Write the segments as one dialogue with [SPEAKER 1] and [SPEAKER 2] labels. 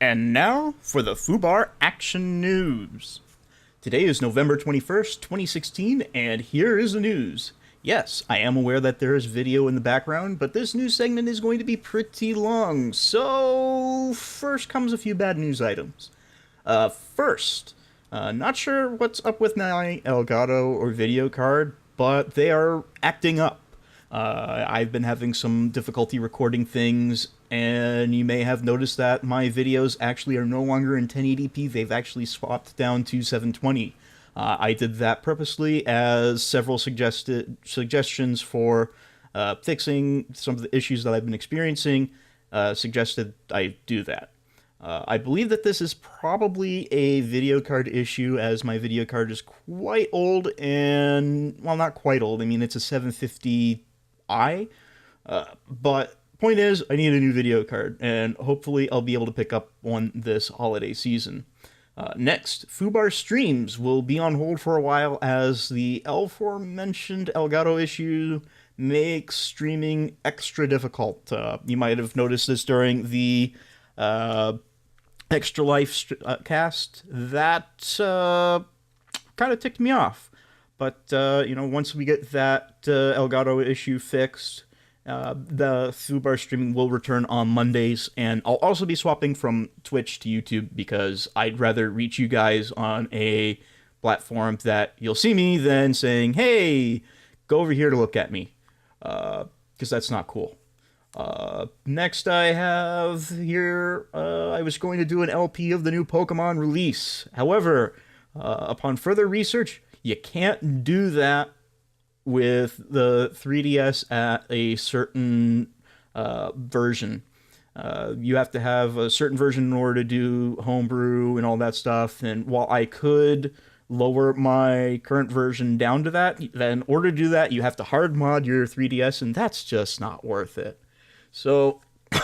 [SPEAKER 1] And now for the FUBAR Action News. Today is November 21st, 2016, and here is the news. Yes, I am aware that there is video in the background, but this news segment is going to be pretty long, so first comes a few bad news items. First, not sure what's up with my Elgato or video card, but they are acting up. I've been having some difficulty recording things, and you may have noticed that my videos actually are no longer in 1080p. They've actually swapped down to 720. I did that purposely, as several suggestions for fixing some of the issues that I've been experiencing suggested I do that. I believe that this is probably a video card issue, as my video card is quite old, and, well, not quite old. I mean, it's a 750i, but point is, I need a new video card, and hopefully I'll be able to pick up one this holiday season. Next, FUBAR streams will be on hold for a while, as the aforementioned Elgato issue makes streaming extra difficult. You might have noticed this during the Extra Life cast. That kind of ticked me off. But, once we get that Elgato issue fixed, the FUBAR streaming will return on Mondays, and I'll also be swapping from Twitch to YouTube because I'd rather reach you guys on a platform that you'll see me than saying, hey, go over here to look at me, because that's not cool. Next I have here, I was going to do an LP of the new Pokemon release. However, upon further research, you can't do that with the 3DS at a certain version. You have to have a certain version in order to do homebrew and all that stuff. And while I could lower my current version down to that, then in order to do that, you have to hard mod your 3DS, and that's just not worth it. So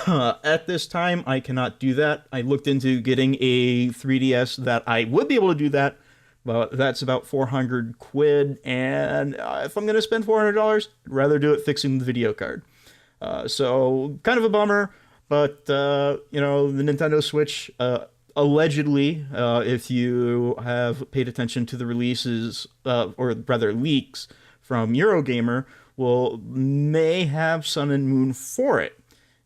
[SPEAKER 1] at this time, I cannot do that. I looked into getting a 3DS that I would be able to do that, but that's about 400 quid, and if I'm going to spend $400, I'd rather do it fixing the video card. So, kind of a bummer, but, the Nintendo Switch, allegedly, if you have paid attention to the releases, or rather leaks from Eurogamer, may have Sun and Moon for it.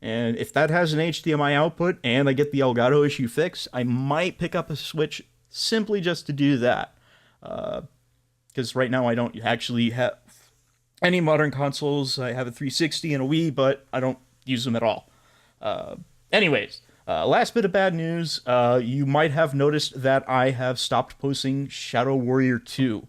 [SPEAKER 1] And if that has an HDMI output and I get the Elgato issue fixed, I might pick up a Switch simply just to do that. Because right now I don't actually have any modern consoles. I have a 360 and a Wii, but I don't use them at all. Anyways, last bit of bad news. You might have noticed that I have stopped posting Shadow Warrior 2.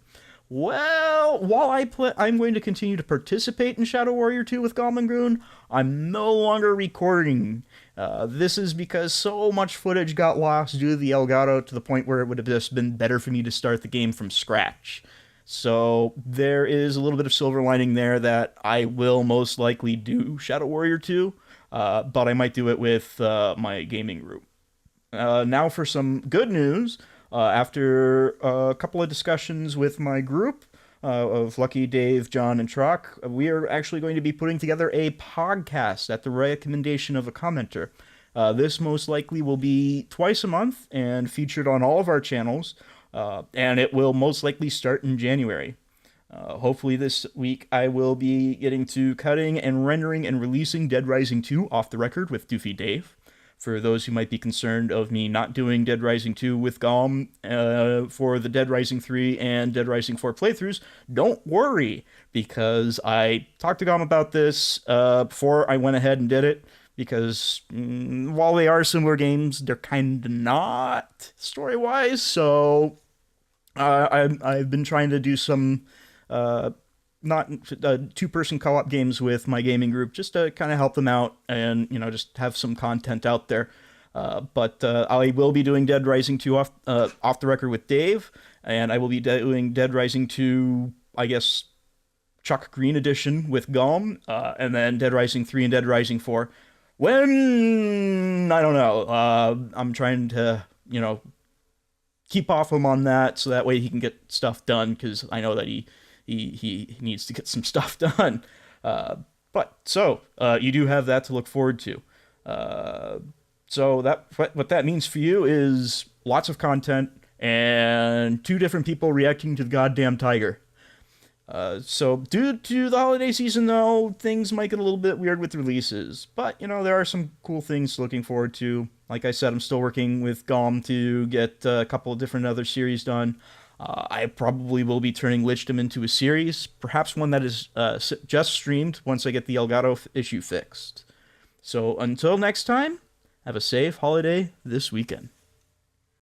[SPEAKER 1] Well, while I'm going to continue to participate in Shadow Warrior 2 with Goblin Goon, I'm no longer recording. This is because so much footage got lost due to the Elgato, to the point where it would have just been better for me to start the game from scratch. So there is a little bit of silver lining there, that I will most likely do Shadow Warrior 2, but I might do it with my gaming group. Now for some good news. After a couple of discussions with my group of Lucky, Dave, John, and Trock, we are actually going to be putting together a podcast at the recommendation of a commenter. This most likely will be twice a month and featured on all of our channels, and it will most likely start in January. Hopefully this week I will be getting to cutting and rendering and releasing Dead Rising 2 off the record with Doofy Dave. For those who might be concerned of me not doing Dead Rising 2 with Gom for the Dead Rising 3 and Dead Rising 4 playthroughs, don't worry, because I talked to Gom about this before I went ahead and did it, because while they are similar games, they're kind of not story-wise, so I've been trying to do some not two-person co-op games with my gaming group, just to kind of help them out and, just have some content out there. But I will be doing Dead Rising 2 off the record with Dave, and I will be doing Dead Rising 2, I guess, Chuck Green edition with Gom, and then Dead Rising 3 and Dead Rising 4. When? I don't know. I'm trying to, keep off him on that, so that way he can get stuff done, because I know that he needs to get some stuff done. But you do have that to look forward to. So that what that means for you is lots of content and two different people reacting to the goddamn tiger. So due to the holiday season, though, things might get a little bit weird with releases. But there are some cool things looking forward to. Like I said, I'm still working with Gom to get a couple of different other series done. I probably will be turning Lichdom into a series, perhaps one that is just streamed once I get the Elgato issue fixed. So until next time, have a safe holiday this weekend.